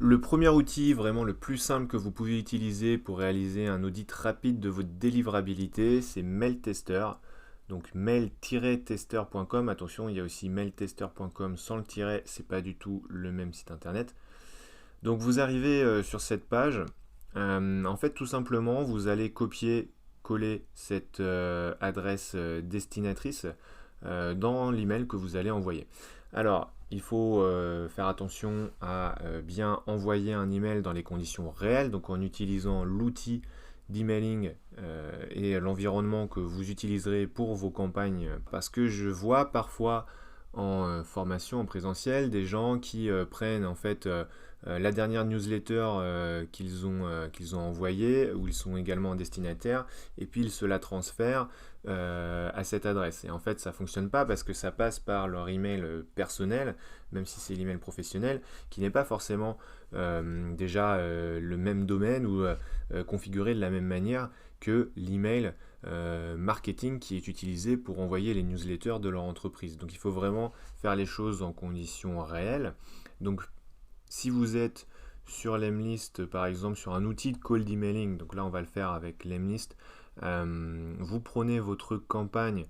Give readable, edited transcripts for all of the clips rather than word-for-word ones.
Le premier outil, vraiment le plus simple que vous pouvez utiliser pour réaliser un audit rapide de votre délivrabilité, c'est Mailtester. Donc mail-tester.com. Attention, il y a aussi mailtester.com sans le tiret, c'est pas du tout le même site internet. Donc vous arrivez sur cette page. En fait, tout simplement, vous allez copier-coller cette adresse destinatrice dans l'email que vous allez envoyer. Alors, il faut faire attention à bien envoyer un email dans les conditions réelles, donc en utilisant l'outil d'emailing et l'environnement que vous utiliserez pour vos campagnes, parce que je vois parfois en formation en présentiel des gens qui prennent en fait la dernière newsletter qu'ils ont envoyée, où ils sont également destinataires, et puis ils se la transfèrent à cette adresse. Et en fait, ça ne fonctionne pas parce que ça passe par leur email personnel, même si c'est l'email professionnel, qui n'est pas forcément déjà le même domaine ou configuré de la même manière que l'email marketing qui est utilisé pour envoyer les newsletters de leur entreprise. Donc il faut vraiment faire les choses en conditions réelles. Donc si vous êtes sur Lemlist, par exemple, sur un outil de cold emailing, donc là on va le faire avec Lemlist, vous prenez votre campagne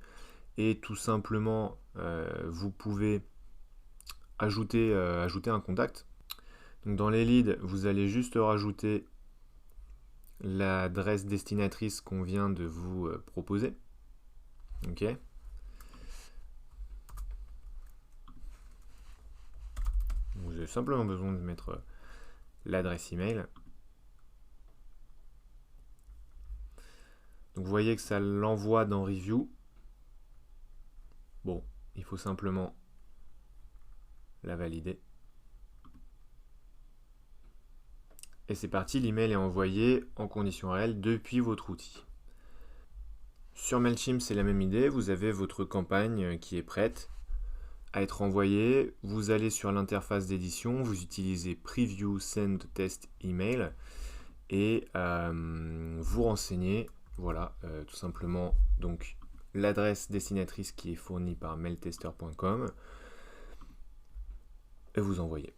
et tout simplement vous pouvez ajouter un contact. Donc dans les leads, vous allez juste rajouter l'adresse destinatrice qu'on vient de vous proposer. Ok. Vous avez simplement besoin de mettre l'adresse email. Donc vous voyez que ça l'envoie dans Review. Bon, il faut simplement la valider. Et c'est parti, l'email est envoyé en conditions réelles depuis votre outil. Sur Mailchimp, c'est la même idée. Vous avez votre campagne qui est prête à être envoyée. Vous allez sur l'interface d'édition, vous utilisez Preview Send Test Email et vous renseignez, voilà, tout simplement donc l'adresse destinatrice qui est fournie par mailtester.com et vous envoyez.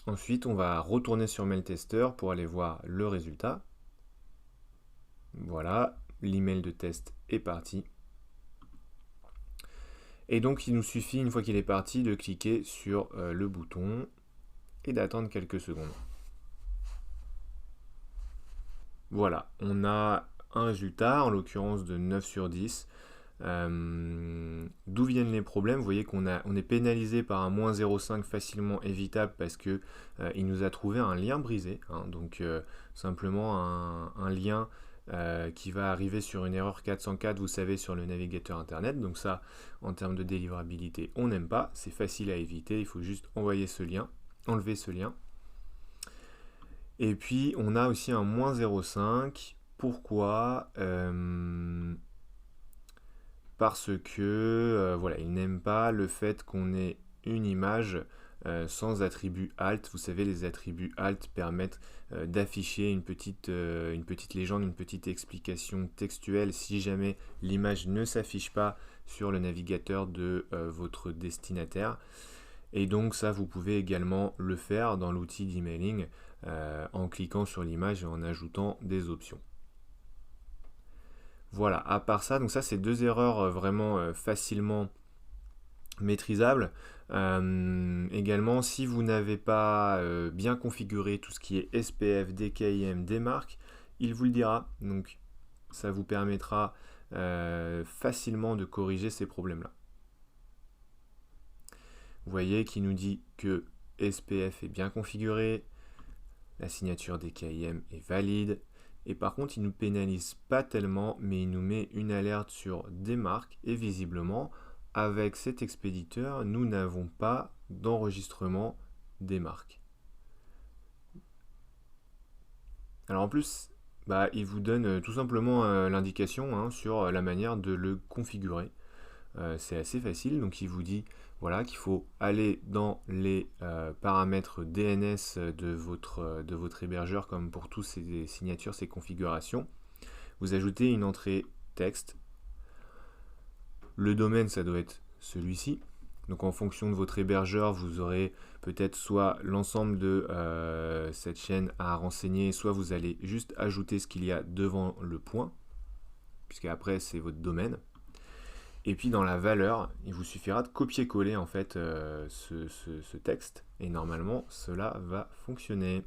Ensuite, on va retourner sur Mailtester pour aller voir le résultat. Voilà, l'email de test est parti. Et donc, il nous suffit, une fois qu'il est parti, de cliquer sur le bouton et d'attendre quelques secondes. Voilà, on a un résultat, en l'occurrence de 9 sur 10. D'où viennent les problèmes? Vous voyez qu'on est pénalisé par un moins 0,5 facilement évitable parce que il nous a trouvé un lien brisé, hein, donc simplement un lien qui va arriver sur une erreur 404, vous savez, sur le navigateur internet. Donc ça, en termes de délivrabilité, on n'aime pas, c'est facile à éviter, il faut juste envoyer ce lien, enlever ce lien. Et puis on a aussi un moins 0,5. Pourquoi? Parce que voilà, il n'aime pas le fait qu'on ait une image sans attribut alt. Vous savez, les attributs alt permettent d'afficher une petite légende, une petite explication textuelle si jamais l'image ne s'affiche pas sur le navigateur de votre destinataire. Et donc ça, vous pouvez également le faire dans l'outil d'emailing en cliquant sur l'image et en ajoutant des options. Voilà, à part ça, donc ça c'est deux erreurs vraiment facilement maîtrisables. Également, si vous n'avez pas bien configuré tout ce qui est SPF, DKIM, démarque, il vous le dira. Donc ça vous permettra facilement de corriger ces problèmes-là. Vous voyez qu'il nous dit que SPF est bien configuré, la signature DKIM est valide, et par contre il ne nous pénalise pas tellement, mais il nous met une alerte sur démarque, et visiblement avec cet expéditeur nous n'avons pas d'enregistrement démarque. Alors en plus, il vous donne tout simplement l'indication sur la manière de le configurer. C'est assez facile, donc il vous dit voilà, qu'il faut aller dans les paramètres DNS de votre hébergeur, comme pour tous ces signatures, ces configurations. Vous ajoutez une entrée texte. Le domaine, ça doit être celui-ci. Donc en fonction de votre hébergeur, vous aurez peut-être soit l'ensemble de cette chaîne à renseigner, soit vous allez juste ajouter ce qu'il y a devant le point, puisque après c'est votre domaine. Et puis dans la valeur, il vous suffira de copier-coller en fait ce texte, et normalement cela va fonctionner.